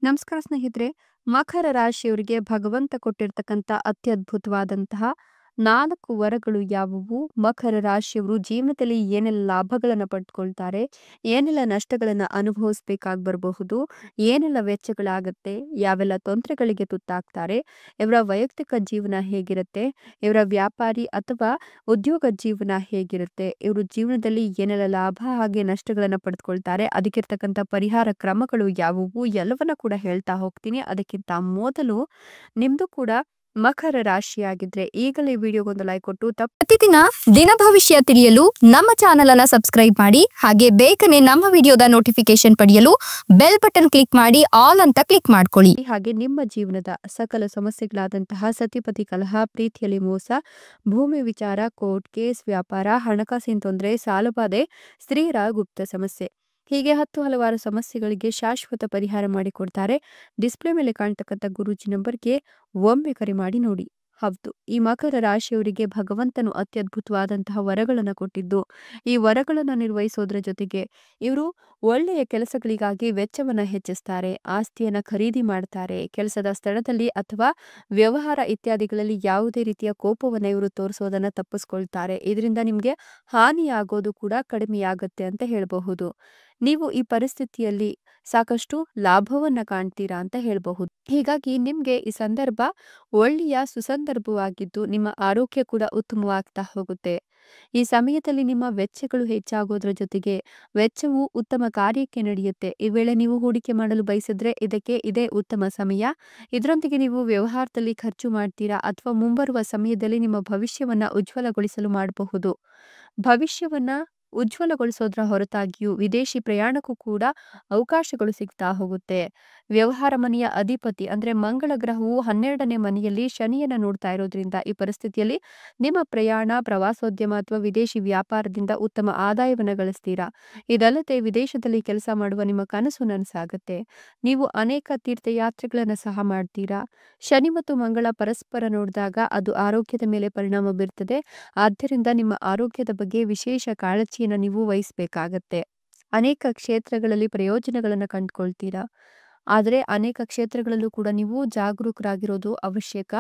ನಮಸ್ಕಾರ ಸ್ನೇಹಿತರೆ. ಮಕರ ರಾಶಿಯವರಿಗೆ ಭಗವಂತ ಕೊಟ್ಟಿರ್ತಕ್ಕಂಥ ಅತ್ಯದ್ಭುತವಾದಂತಹ 4 ವರಗಳು ಯಾವುವು? ಮಕರ ರಾಶಿಯವರು ಜೀವನದಲ್ಲಿ ಏನೆಲ್ಲ ಲಾಭಗಳನ್ನ ಪಡ್ಕೊಳ್ತಾರೆ? ಏನೆಲ್ಲ ನಷ್ಟಗಳನ್ನ ಅನುಭವಿಸ್ಬೇಕಾಗಿ ಬರಬಹುದು? ಏನೆಲ್ಲ ವೆಚ್ಚಗಳಾಗತ್ತೆ? ಯಾವೆಲ್ಲ ತೊಂದರೆಗಳಿಗೆ ತುತ್ತಾಗ್ತಾರೆ? ಇವರ ವೈಯಕ್ತಿಕ ಜೀವನ ಹೇಗಿರುತ್ತೆ? ಇವರ ವ್ಯಾಪಾರಿ ಅಥವಾ ಉದ್ಯೋಗ ಜೀವನ ಹೇಗಿರುತ್ತೆ? ಇವರು ಜೀವನದಲ್ಲಿ ಏನೆಲ್ಲ ಲಾಭ ಹಾಗೆ ನಷ್ಟಗಳನ್ನ ಪಡೆದುಕೊಳ್ತಾರೆ? ಅದಕ್ಕಿರ್ತಕ್ಕಂಥ ಪರಿಹಾರ ಕ್ರಮಗಳು ಯಾವುವು? ಎಲ್ಲವನ್ನ ಕೂಡ ಹೇಳ್ತಾ ಹೋಗ್ತೀನಿ. ಅದಕ್ಕಿಂತ ಮೊದಲು ನಿಮ್ದು ಕೂಡ ಮಕರ ರಾಶಿಯಾಗಿದ್ರೆ ಈಗಲೇ ವಿಡಿಯೋಗೊಂದು ಲೈಕ್ ಕೊಟ್ಟು ಪ್ರತಿದಿನ ದಿನ ಭವಿಷ್ಯ ತಿಳಿಯಲು ನಮ್ಮ ಚಾನೆಲ್ ಅನ್ನ ಸಬ್ಸ್ಕ್ರೈಬ್ ಮಾಡಿ, ಹಾಗೆ ಬೇಗನೆ ನಮ್ಮ ವಿಡಿಯೋದ ನೋಟಿಫಿಕೇಶನ್ ಪಡೆಯಲು ಬೆಲ್ ಬಟನ್ ಕ್ಲಿಕ್ ಮಾಡಿ ಆಲ್ ಅಂತ ಕ್ಲಿಕ್ ಮಾಡ್ಕೊಳ್ಳಿ. ಹಾಗೆ ನಿಮ್ಮ ಜೀವನದ ಸಕಲ ಸಮಸ್ಯೆಗಳಾದಂತಹ ಸತಿಪತಿ ಕಲಹ, ಪ್ರೀತಿಯಲ್ಲಿ ಮೋಸ, ಭೂಮಿ ವಿಚಾರ, ಕೋರ್ಟ್ ಕೇಸ್, ವ್ಯಾಪಾರ, ಹಣಕಾಸಿನ ತೊಂದರೆ, ಸಾಲಬಾಧೆ, ಸ್ತ್ರೀಯರ ಗುಪ್ತ ಸಮಸ್ಯೆ ಹೀಗೆ ಹಲವಾರು ಸಮಸ್ಯೆಗಳಿಗೆ ಶಾಶ್ವತ ಪರಿಹಾರ ಮಾಡಿಕೊಡ್ತಾರೆ. ಡಿಸ್ಪ್ಲೇ ಮೇಲೆ ಕಾಣ್ತಕ್ಕಂಥ ಗುರೂಜಿ ನಂಬರ್ಗೆ ಒಮ್ಮೆ ಕರೆ ಮಾಡಿ ನೋಡಿ. ಹೌದು, ಈ ಮಕರ ರಾಶಿಯವರಿಗೆ ಭಗವಂತನು ಅತ್ಯದ್ಭುತವಾದಂತಹ ವರಗಳನ್ನು ಕೊಟ್ಟಿದ್ದು, ಈ ವರಗಳನ್ನು ನಿರ್ವಹಿಸೋದ್ರ ಜೊತೆಗೆ ಇವರು ಒಳ್ಳೆಯ ಕೆಲಸಗಳಿಗಾಗಿ ವೆಚ್ಚವನ್ನ ಹೆಚ್ಚಿಸ್ತಾರೆ, ಆಸ್ತಿಯನ್ನ ಖರೀದಿ ಮಾಡ್ತಾರೆ, ಕೆಲಸದ ಸ್ಥಳದಲ್ಲಿ ಅಥವಾ ವ್ಯವಹಾರ ಇತ್ಯಾದಿಗಳಲ್ಲಿ ಯಾವುದೇ ರೀತಿಯ ಕೋಪವನ್ನ ಇವರು ತೋರಿಸೋದನ್ನ ತಪ್ಪಿಸ್ಕೊಳ್ತಾರೆ. ಇದರಿಂದ ನಿಮ್ಗೆ ಹಾನಿಯಾಗೋದು ಕೂಡ ಕಡಿಮೆಯಾಗತ್ತೆ ಅಂತ ಹೇಳಬಹುದು. ನೀವು ಈ ಪರಿಸ್ಥಿತಿಯಲ್ಲಿ ಸಾಕಷ್ಟು ಲಾಭವನ್ನ ಕಾಣ್ತೀರಾ ಅಂತ ಹೇಳಬಹುದು. ಹೀಗಾಗಿ ನಿಮ್ಗೆ ಈ ಸಂದರ್ಭ ಒಳ್ಳೆಯ ಸುಸಂದರ್ಭವಾಗಿದ್ದು ನಿಮ್ಮ ಆರೋಗ್ಯ ಕೂಡ ಉತ್ತಮವಾಗ್ತಾ ಹೋಗುತ್ತೆ. ಈ ಸಮಯದಲ್ಲಿ ನಿಮ್ಮ ವೆಚ್ಚಗಳು ಹೆಚ್ಚಾಗೋದ್ರ ಜೊತೆಗೆ ವೆಚ್ಚವು ಉತ್ತಮ ಕಾರ್ಯಕ್ಕೆ ನಡೆಯುತ್ತೆ. ಈ ವೇಳೆ ನೀವು ಹೂಡಿಕೆ ಮಾಡಲು ಬಯಸಿದ್ರೆ ಇದಕ್ಕೆ ಇದೇ ಉತ್ತಮ ಸಮಯ. ಇದರೊಂದಿಗೆ ನೀವು ವ್ಯವಹಾರದಲ್ಲಿ ಖರ್ಚು ಮಾಡ್ತೀರಾ ಅಥವಾ ಮುಂಬರುವ ಸಮಯದಲ್ಲಿ ನಿಮ್ಮ ಭವಿಷ್ಯವನ್ನ ಉಜ್ವಲಗೊಳಿಸಲು ಮಾಡಬಹುದು. ಭವಿಷ್ಯವನ್ನ ಉಜ್ವಲಗೊಳಿಸೋದ್ರ ಹೊರತಾಗಿಯೂ ವಿದೇಶಿ ಪ್ರಯಾಣಕ್ಕೂ ಕೂಡ ಅವಕಾಶಗಳು ಸಿಗ್ತಾ ಹೋಗುತ್ತೆ. ವ್ಯವಹಾರ ಮನೆಯ ಅಧಿಪತಿ ಅಂದ್ರೆ ಮಂಗಳ ಗ್ರಹವು 12ನೇ ಮನೆಯಲ್ಲಿ ಶನಿಯನ್ನ ನೋಡ್ತಾ ಇರೋದ್ರಿಂದ ಈ ಪರಿಸ್ಥಿತಿಯಲ್ಲಿ ನಿಮ್ಮ ಪ್ರಯಾಣ, ಪ್ರವಾಸೋದ್ಯಮ ಅಥವಾ ವಿದೇಶಿ ವ್ಯಾಪಾರದಿಂದ ಉತ್ತಮ ಆದಾಯವನ್ನ ಗಳಿಸ್ತೀರಾ. ಇದಲ್ಲದೆ ವಿದೇಶದಲ್ಲಿ ಕೆಲಸ ಮಾಡುವ ನಿಮ್ಮ ಕನಸು ನನಸಾಗುತ್ತೆ. ನೀವು ಅನೇಕ ತೀರ್ಥಯಾತ್ರೆಗಳನ್ನ ಸಹ ಮಾಡ್ತೀರಾ. ಶನಿ ಮತ್ತು ಮಂಗಳ ಪರಸ್ಪರ ನೋಡಿದಾಗ ಅದು ಆರೋಗ್ಯದ ಮೇಲೆ ಪರಿಣಾಮ ಬೀರ್ತದೆ. ಆದ್ದರಿಂದ ನಿಮ್ಮ ಆರೋಗ್ಯದ ಬಗ್ಗೆ ವಿಶೇಷ ಕಾಳಜಿಯನ್ನು ನೀವು ವಹಿಸಬೇಕಾಗತ್ತೆ. ಅನೇಕ ಕ್ಷೇತ್ರಗಳಲ್ಲಿ ಪ್ರಯೋಜನಗಳನ್ನು ಕಂಡುಕೊಳ್ತೀರಾ. ಆದರೆ ಅನೇಕ ಕ್ಷೇತ್ರಗಳಲ್ಲೂ ಕೂಡ ನೀವು ಜಾಗರೂಕರಾಗಿರೋದು ಅವಶ್ಯಕ.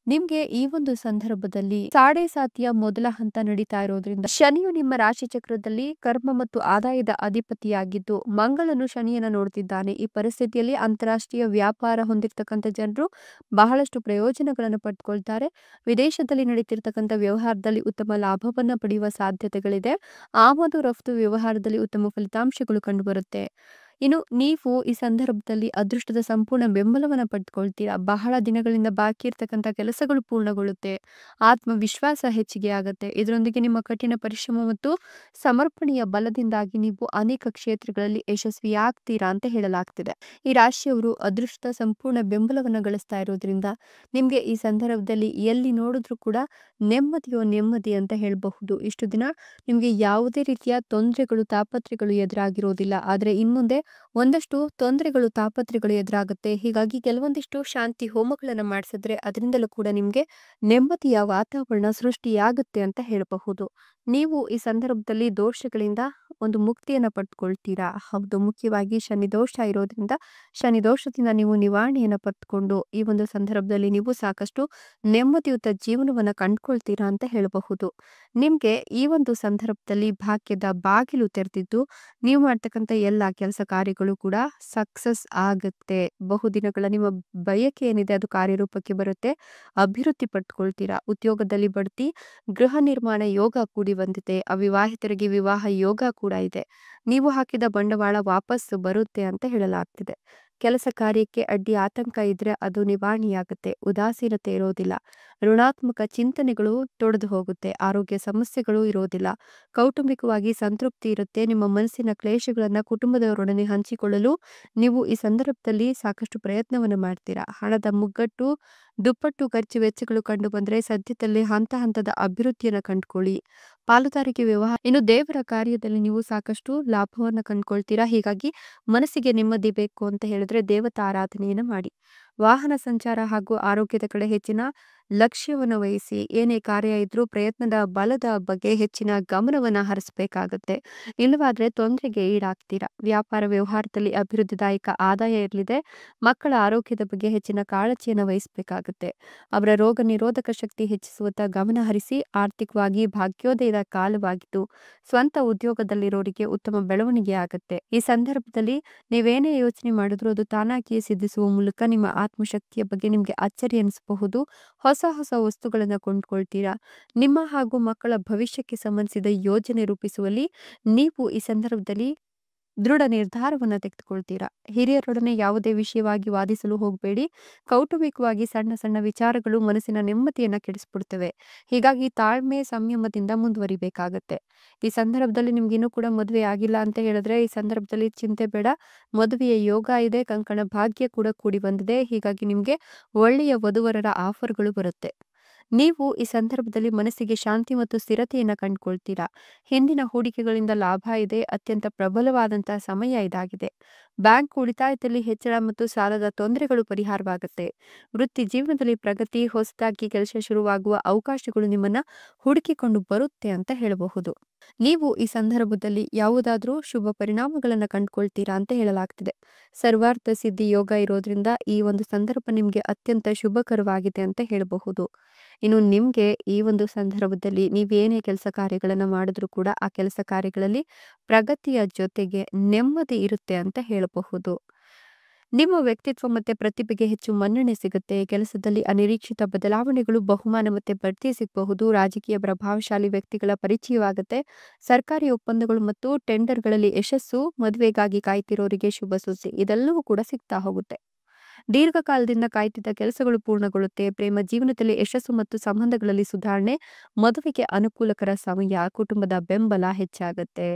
ನಿಮ್ಗೆ ಈ ಒಂದು ಸಂದರ್ಭದಲ್ಲಿ ಸಾಡೆ ಸಾತಿಯ ಮೊದಲ ಹಂತ ನಡೀತಾ ಇರೋದ್ರಿಂದ ಶನಿಯು ನಿಮ್ಮ ರಾಶಿ ಚಕ್ರದಲ್ಲಿ ಕರ್ಮ ಮತ್ತು ಆದಾಯದ ಅಧಿಪತಿಯಾಗಿದ್ದು ಮಂಗಳನು ಶನಿಯನ್ನ ನೋಡ್ತಿದ್ದಾನೆ. ಈ ಪರಿಸ್ಥಿತಿಯಲ್ಲಿ ಅಂತಾರಾಷ್ಟ್ರೀಯ ವ್ಯಾಪಾರ ಹೊಂದಿರತಕ್ಕಂಥ ಜನರು ಬಹಳಷ್ಟು ಪ್ರಯೋಜನಗಳನ್ನು ಪಡ್ಕೊಳ್ತಾರೆ. ವಿದೇಶದಲ್ಲಿ ನಡೀತಿರ್ತಕ್ಕಂಥ ವ್ಯವಹಾರದಲ್ಲಿ ಉತ್ತಮ ಲಾಭವನ್ನ ಪಡೆಯುವ ಸಾಧ್ಯತೆಗಳಿದೆ. ಆಮದು ರಫ್ತು ವ್ಯವಹಾರದಲ್ಲಿ ಉತ್ತಮ ಫಲಿತಾಂಶಗಳು ಕಂಡುಬರುತ್ತೆ. ಇನ್ನು ನೀವು ಈ ಸಂದರ್ಭದಲ್ಲಿ ಅದೃಷ್ಟದ ಸಂಪೂರ್ಣ ಬೆಂಬಲವನ್ನು ಪಡೆದುಕೊಳ್ತೀರಾ. ಬಹಳ ದಿನಗಳಿಂದ ಬಾಕಿ ಇರ್ತಕ್ಕಂಥ ಕೆಲಸಗಳು ಪೂರ್ಣಗೊಳ್ಳುತ್ತೆ. ಆತ್ಮವಿಶ್ವಾಸ ಹೆಚ್ಚಿಗೆ ಆಗುತ್ತೆ. ಇದರೊಂದಿಗೆ ನಿಮ್ಮ ಕಠಿಣ ಪರಿಶ್ರಮ ಮತ್ತು ಸಮರ್ಪಣೆಯ ಬಲದಿಂದಾಗಿ ನೀವು ಅನೇಕ ಕ್ಷೇತ್ರಗಳಲ್ಲಿ ಯಶಸ್ವಿಯಾಗ್ತೀರಾ ಅಂತ ಹೇಳಲಾಗ್ತಿದೆ. ಈ ರಾಶಿಯವರು ಅದೃಷ್ಟದ ಸಂಪೂರ್ಣ ಬೆಂಬಲವನ್ನು ಗಳಿಸ್ತಾ ಇರೋದ್ರಿಂದ ನಿಮ್ಗೆ ಈ ಸಂದರ್ಭದಲ್ಲಿ ಎಲ್ಲಿ ನೋಡಿದ್ರೂ ಕೂಡ ನೆಮ್ಮದಿ ಅಂತ ಹೇಳಬಹುದು. ಇಷ್ಟು ದಿನ ನಿಮ್ಗೆ ಯಾವುದೇ ರೀತಿಯ ತೊಂದರೆಗಳು, ತಾಪತ್ರೆಗಳು ಎದುರಾಗಿರೋದಿಲ್ಲ. ಆದ್ರೆ ಇನ್ಮುಂದೆ ಒಂದಷ್ಟು ತೊಂದರೆಗಳು, ತಾಪತ್ರೆಗಳು ಎದುರಾಗುತ್ತೆ. ಹೀಗಾಗಿ ಕೆಲವೊಂದಿಷ್ಟು ಶಾಂತಿ ಹೋಮಗಳನ್ನ ಮಾಡಿಸಿದ್ರೆ ಅದರಿಂದಲೂ ಕೂಡ ನಿಮ್ಗೆ ನೆಮ್ಮದಿಯ ವಾತಾವರಣ ಸೃಷ್ಟಿಯಾಗುತ್ತೆ ಅಂತ ಹೇಳಬಹುದು. ನೀವು ಈ ಸಂದರ್ಭದಲ್ಲಿ ದೋಷಗಳಿಂದ ಒಂದು ಮುಕ್ತಿಯನ್ನ ಪಡ್ಕೊಳ್ತೀರಾ. ಹೌದು, ಮುಖ್ಯವಾಗಿ ಶನಿ ದೋಷ ಇರೋದ್ರಿಂದ ಶನಿ ದೋಷದಿಂದ ನೀವು ನಿವಾರಣೆಯನ್ನ ಪಡೆದುಕೊಂಡು ಈ ಒಂದು ಸಂದರ್ಭದಲ್ಲಿ ನೀವು ಸಾಕಷ್ಟು ನೆಮ್ಮದಿಯುತ ಜೀವನವನ್ನ ಕಂಡುಕೊಳ್ತೀರಾ ಅಂತ ಹೇಳಬಹುದು. ನಿಮ್ಗೆ ಈ ಒಂದು ಸಂದರ್ಭದಲ್ಲಿ ಭಾಗ್ಯದ ಬಾಗಿಲು ತೆರೆದಿದ್ದು ನೀವು ಮಾಡ್ತಕ್ಕಂಥ ಎಲ್ಲ ಕೆಲಸ ಕಾರ್ಯಗಳು ಕೂಡ ಸಕ್ಸಸ್ ಆಗುತ್ತೆ. ಬಹುದಿನಗಳ ನಿಮ್ಮ ಬಯಕೆ ಏನಿದೆ ಅದು ಕಾರ್ಯರೂಪಕ್ಕೆ ಬರುತ್ತೆ. ಅಭಿವೃದ್ಧಿ ಪಡ್ಕೊಳ್ತೀರಾ. ಉದ್ಯೋಗದಲ್ಲಿ ಬಡ್ತಿ, ಗೃಹ ನಿರ್ಮಾಣ ಯೋಗ ಕೂಡಿ ಬಂದಿದೆ. ಅವಿವಾಹಿತರಿಗೆ ವಿವಾಹ ಯೋಗ ಕೂಡ ಇದೆ. ನೀವು ಹಾಕಿದ ಬಂಡವಾಳ ವಾಪಸ್ ಬರುತ್ತೆ ಅಂತ ಹೇಳಲಾಗ್ತಿದೆ. ಕೆಲಸ ಕಾರ್ಯಕ್ಕೆ ಅಡ್ಡಿ ಆತಂಕ ಇದ್ರೆ ಅದು ನಿವಾರಣೆಯಾಗುತ್ತೆ. ಉದಾಸೀನತೆ ಇರೋದಿಲ್ಲ. ಋಣಾತ್ಮಕ ಚಿಂತನೆಗಳು ತೊಡೆದು ಹೋಗುತ್ತೆ. ಆರೋಗ್ಯ ಸಮಸ್ಯೆಗಳು ಇರೋದಿಲ್ಲ. ಕೌಟುಂಬಿಕವಾಗಿ ಸಂತೃಪ್ತಿ ಇರುತ್ತೆ. ನಿಮ್ಮ ಮನಸ್ಸಿನ ಕ್ಲೇಶಗಳನ್ನ ಕುಟುಂಬದವರೊಡನೆ ಹಂಚಿಕೊಳ್ಳಲು ನೀವು ಈ ಸಂದರ್ಭದಲ್ಲಿ ಸಾಕಷ್ಟು ಪ್ರಯತ್ನವನ್ನು ಮಾಡ್ತೀರಾ. ಹಣದ ಮುಗ್ಗಟ್ಟು, ದುಪ್ಪಟ್ಟು ಖರ್ಚು ವೆಚ್ಚಗಳು ಕಂಡು ಬಂದ್ರೆ ಸದ್ಯದಲ್ಲೇ ಹಂತದ ಅಭಿವೃದ್ಧಿಯನ್ನು ಕಂಡುಕೊಳ್ಳಿ. ಪಾಲುದಾರಿಕೆ ವ್ಯವಹಾರ, ಇನ್ನು ದೇವರ ಕಾರ್ಯದಲ್ಲಿ ನೀವು ಸಾಕಷ್ಟು ಲಾಭವನ್ನ ಕಂಡುಕೊಳ್ತೀರಾ. ಹೀಗಾಗಿ ಮನಸ್ಸಿಗೆ ನೆಮ್ಮದಿ ಬೇಕು ಅಂತ ಹೇಳಿದ್ರೆ ದೇವತಾ ಆರಾಧನೆಯನ್ನ ಮಾಡಿ. ವಾಹನ ಸಂಚಾರ ಹಾಗೂ ಆರೋಗ್ಯದ ಕಡೆ ಹೆಚ್ಚಿನ ಲಕ್ಷ್ಯವನ್ನು ವಹಿಸಿ. ಏನೇ ಕಾರ್ಯ ಇದ್ರೂ ಪ್ರಯತ್ನದ ಬಲದ ಬಗ್ಗೆ ಹೆಚ್ಚಿನ ಗಮನವನ್ನು ಹರಿಸಬೇಕಾಗುತ್ತೆ. ಇಲ್ಲವಾದ್ರೆ ತೊಂದರೆಗೆ ಈಡಾಗ್ತೀರಾ. ವ್ಯಾಪಾರ ವ್ಯವಹಾರದಲ್ಲಿ ಅಭಿವೃದ್ಧಿದಾಯಕ ಆದಾಯ ಇರಲಿದೆ. ಮಕ್ಕಳ ಆರೋಗ್ಯದ ಬಗ್ಗೆ ಹೆಚ್ಚಿನ ಕಾಳಜಿಯನ್ನು ವಹಿಸಬೇಕಾಗುತ್ತೆ. ಅವರ ರೋಗ ನಿರೋಧಕ ಶಕ್ತಿ ಹೆಚ್ಚಿಸುವತ್ತ ಗಮನ ಹರಿಸಿ. ಆರ್ಥಿಕವಾಗಿ ಭಾಗ್ಯೋದಯದ ಕಾಲವಾಗಿದ್ದು ಸ್ವಂತ ಉದ್ಯೋಗದಲ್ಲಿರೋರಿಗೆ ಉತ್ತಮ ಬೆಳವಣಿಗೆ ಆಗುತ್ತೆ. ಈ ಸಂದರ್ಭದಲ್ಲಿ ನೀವೇನೇ ಯೋಚನೆ ಮಾಡಿದ್ರೂ ಅದು ತಾನಾಗಿಯೇ ಸಿದ್ಧಿಸುವ ಮೂಲಕ ನಿಮ್ಮ ಆತ್ಮಶಕ್ತಿಯ ಬಗ್ಗೆ ನಿಮಗೆ ಅಚ್ಚರಿ ಅನಿಸಬಹುದು. ಹೊಸ ಹೊಸ ವಸ್ತುಗಳನ್ನು ಕೊಂಡ್ಕೊಳ್ತೀರಾ. ನಿಮ್ಮ ಹಾಗೂ ಮಕ್ಕಳ ಭವಿಷ್ಯಕ್ಕೆ ಸಂಬಂಧಿಸಿದ ಯೋಜನೆ ರೂಪಿಸುವಲ್ಲಿ ನೀವು ಈ ಸಂದರ್ಭದಲ್ಲಿ ದೃಢ ನಿರ್ಧಾರವನ್ನು ತೆಗೆದುಕೊಳ್ತೀರಾ. ಹಿರಿಯರೊಡನೆ ಯಾವುದೇ ವಿಷಯವಾಗಿ ವಾದಿಸಲು ಹೋಗಬೇಡಿ. ಕೌಟುಂಬಿಕವಾಗಿ ಸಣ್ಣ ಸಣ್ಣ ವಿಚಾರಗಳು ಮನಸ್ಸಿನ ನೆಮ್ಮದಿಯನ್ನು ಕೆಡಿಸ್ಬಿಡ್ತವೆ. ಹೀಗಾಗಿ ತಾಳ್ಮೆ ಸಂಯಮದಿಂದ ಮುಂದುವರಿಬೇಕಾಗತ್ತೆ. ಈ ಸಂದರ್ಭದಲ್ಲಿ ನಿಮ್ಗಿನ್ನೂ ಕೂಡ ಮದುವೆ ಆಗಿಲ್ಲ ಅಂತ ಹೇಳಿದ್ರೆ ಈ ಸಂದರ್ಭದಲ್ಲಿ ಚಿಂತೆ ಬೇಡ. ಮದುವೆಯ ಯೋಗ ಇದೆ. ಕಂಕಣ ಭಾಗ್ಯ ಕೂಡ ಕೂಡಿ ಬಂದಿದೆ. ಹೀಗಾಗಿ ನಿಮಗೆ ಒಳ್ಳೆಯ ವಧುವರರ ಆಫರ್ಗಳು ಬರುತ್ತೆ. ನೀವು ಈ ಸಂದರ್ಭದಲ್ಲಿ ಮನಸ್ಸಿಗೆ ಶಾಂತಿ ಮತ್ತು ಸ್ಥಿರತೆಯನ್ನು ಕಂಡುಕೊಳ್ತೀರಾ. ಹಿಂದಿನ ಹೂಡಿಕೆಗಳಿಂದ ಲಾಭ ಇದೆ. ಅತ್ಯಂತ ಪ್ರಬಲವಾದಂತಹ ಸಮಯ ಇದಾಗಿದೆ. ಬ್ಯಾಂಕ್ ಉಳಿತಾಯದಲ್ಲಿ ಹೆಚ್ಚಳ ಮತ್ತು ಸಾಲದ ತೊಂದರೆಗಳು ಪರಿಹಾರವಾಗುತ್ತೆ. ವೃತ್ತಿ ಜೀವನದಲ್ಲಿ ಪ್ರಗತಿ, ಹೊಸದಾಗಿ ಕೆಲಸ ಶುರುವಾಗುವ ಅವಕಾಶಗಳು ನಿಮ್ಮನ್ನ ಹುಡುಕಿಕೊಂಡು ಬರುತ್ತೆ ಅಂತ ಹೇಳಬಹುದು. ನೀವು ಈ ಸಂದರ್ಭದಲ್ಲಿ ಯಾವುದಾದ್ರೂ ಶುಭ ಪರಿಣಾಮಗಳನ್ನು ಕಂಡುಕೊಳ್ತೀರಾ ಅಂತ ಹೇಳಲಾಗ್ತಿದೆ. ಸರ್ವಾರ್ಥ ಸಿದ್ಧಿ ಯೋಗ ಇರೋದ್ರಿಂದ ಈ ಒಂದು ಸಂದರ್ಭ ನಿಮಗೆ ಅತ್ಯಂತ ಶುಭಕರವಾಗಿದೆ ಅಂತ ಹೇಳಬಹುದು. ಇನ್ನು ನಿಮಗೆ ಈ ಒಂದು ಸಂದರ್ಭದಲ್ಲಿ ನೀವೇನೇ ಕೆಲಸ ಕಾರ್ಯಗಳನ್ನು ಮಾಡಿದ್ರೂ ಕೂಡ ಆ ಕೆಲಸ ಕಾರ್ಯಗಳಲ್ಲಿ ಪ್ರಗತಿಯ ಜೊತೆಗೆ ನೆಮ್ಮದಿ ಇರುತ್ತೆ ಅಂತ ಹೇಳಬಹುದು. ನಿಮ್ಮ ವ್ಯಕ್ತಿತ್ವ ಮತ್ತೆ ಪ್ರತಿಭೆಗೆ ಹೆಚ್ಚು ಮನ್ನಣೆ ಸಿಗುತ್ತೆ. ಕೆಲಸದಲ್ಲಿ ಅನಿರೀಕ್ಷಿತ ಬದಲಾವಣೆಗಳು, ಬಹುಮಾನ ಮತ್ತೆ ಬಡ್ತಿ ಸಿಗಬಹುದು. ರಾಜಕೀಯ ಪ್ರಭಾವಶಾಲಿ ವ್ಯಕ್ತಿಗಳ ಪರಿಚಯವಾಗುತ್ತೆ. ಸರ್ಕಾರಿ ಒಪ್ಪಂದಗಳು ಮತ್ತು ಟೆಂಡರ್ಗಳಲ್ಲಿ ಯಶಸ್ಸು, ಮದುವೆಗಾಗಿ ಕಾಯ್ತಿರೋರಿಗೆ ಶುಭ ಸುದ್ದಿ ಇದೆಲ್ಲವೂ ಕೂಡ ಸಿಗ್ತಾ ಹೋಗುತ್ತೆ. ದೀರ್ಘಕಾಲದಿಂದ ಕಾಯ್ತಿದ್ದ ಕೆಲಸಗಳು ಪೂರ್ಣಗೊಳ್ಳುತ್ತೆ. ಪ್ರೇಮ ಜೀವನದಲ್ಲಿ ಯಶಸ್ಸು ಮತ್ತು ಸಂಬಂಧಗಳಲ್ಲಿ ಸುಧಾರಣೆ, ಮದುವೆಗೆ ಅನುಕೂಲಕರ ಸಮಯ, ಕುಟುಂಬದ ಬೆಂಬಲ ಹೆಚ್ಚಾಗುತ್ತೆ.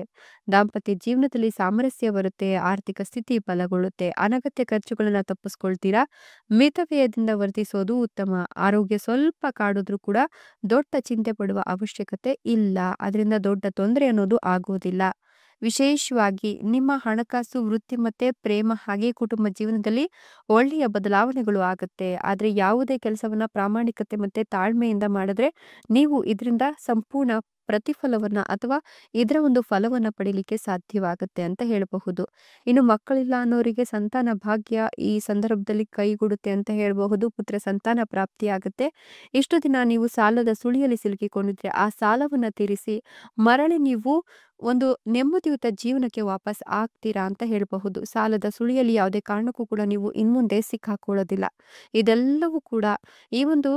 ದಾಂಪತ್ಯ ಜೀವನದಲ್ಲಿ ಸಾಮರಸ್ಯ ಬರುತ್ತೆ. ಆರ್ಥಿಕ ಸ್ಥಿತಿ ಬಲಗೊಳ್ಳುತ್ತೆ. ಅನಗತ್ಯ ಖರ್ಚುಗಳನ್ನು ತಪ್ಪಿಸ್ಕೊಳ್ತೀರಾ. ಮಿತವ್ಯಯದಿಂದ ವರ್ತಿಸೋದು ಉತ್ತಮ. ಆರೋಗ್ಯ ಸ್ವಲ್ಪ ಕಾಡಿದ್ರೂ ಕೂಡ ದೊಡ್ಡ ಚಿಂತೆ ಪಡುವ ಅವಶ್ಯಕತೆ ಇಲ್ಲ. ಅದರಿಂದ ದೊಡ್ಡ ತೊಂದರೆ ಅನ್ನೋದು ಆಗೋದಿಲ್ಲ. ವಿಶೇಷವಾಗಿ ನಿಮ್ಮ ಹಣಕಾಸು, ವೃತ್ತಿ ಮತ್ತೆ ಪ್ರೇಮ ಹಾಗೆ ಕುಟುಂಬ ಜೀವನದಲ್ಲಿ ಒಳ್ಳೆಯ ಬದಲಾವಣೆಗಳು ಆಗುತ್ತೆ. ಆದರೆ ಯಾವುದೇ ಕೆಲಸವನ್ನ ಪ್ರಾಮಾಣಿಕತೆ ಮತ್ತೆ ತಾಳ್ಮೆಯಿಂದ ಮಾಡಿದ್ರೆ ನೀವು ಇದರಿಂದ ಸಂಪೂರ್ಣ ಪ್ರತಿಫಲವನ್ನ ಅಥವಾ ಇದರ ಒಂದು ಫಲವನ್ನ ಪಡೀಲಿಕ್ಕೆ ಸಾಧ್ಯವಾಗುತ್ತೆ ಅಂತ ಹೇಳಬಹುದು. ಇನ್ನು ಮಕ್ಕಳಿಲ್ಲ ಅನ್ನೋರಿಗೆ ಸಂತಾನ ಭಾಗ್ಯ ಈ ಸಂದರ್ಭದಲ್ಲಿ ಕೈಗೂಡುತ್ತೆ ಅಂತ ಹೇಳಬಹುದು. ಪುತ್ರ ಸಂತಾನ ಪ್ರಾಪ್ತಿಯಾಗುತ್ತೆ. ಇಷ್ಟು ದಿನ ನೀವು ಸಾಲದ ಸುಳಿಯಲ್ಲಿ ಸಿಲುಕಿಕೊಂಡಿದ್ರೆ ಆ ಸಾಲವನ್ನ ತೀರಿಸಿ ಮರಳಿ ನೀವು ಒಂದು ನೆಮ್ಮದಿಯುತ ಜೀವನಕ್ಕೆ ವಾಪಸ್ ಆಗ್ತೀರಾ ಅಂತ ಹೇಳಬಹುದು. ಸಾಲದ ಸುಳಿಯಲ್ಲಿ ಯಾವುದೇ ಕಾರಣಕ್ಕೂ ಕೂಡ ನೀವು ಇನ್ಮುಂದೆ ಸಿಕ್ಕಾಕೊಳ್ಳೋದಿಲ್ಲ. ಇದೆಲ್ಲವೂ ಕೂಡ ಈ ಒಂದು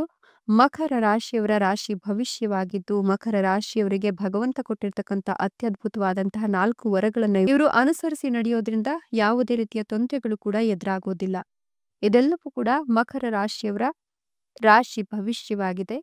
ಮಕರ ರಾಶಿಯವರ ರಾಶಿ ಭವಿಷ್ಯವಾಗಿದ್ದು, ಮಕರ ರಾಶಿಯವರಿಗೆ ಭಗವಂತ ಕೊಟ್ಟಿರ್ತಕ್ಕಂಥ ಅತ್ಯದ್ಭುತವಾದಂತಹ 4 ವರಗಳನ್ನು ಇವರು ಅನುಸರಿಸಿ ನಡೆಯೋದ್ರಿಂದ ಯಾವುದೇ ರೀತಿಯ ತೊಂದರೆಗಳು ಕೂಡ ಎದುರಾಗೋದಿಲ್ಲ. ಇದೆಲ್ಲವೂ ಕೂಡ ಮಕರ ರಾಶಿಯವರ ರಾಶಿ ಭವಿಷ್ಯವಾಗಿದೆ.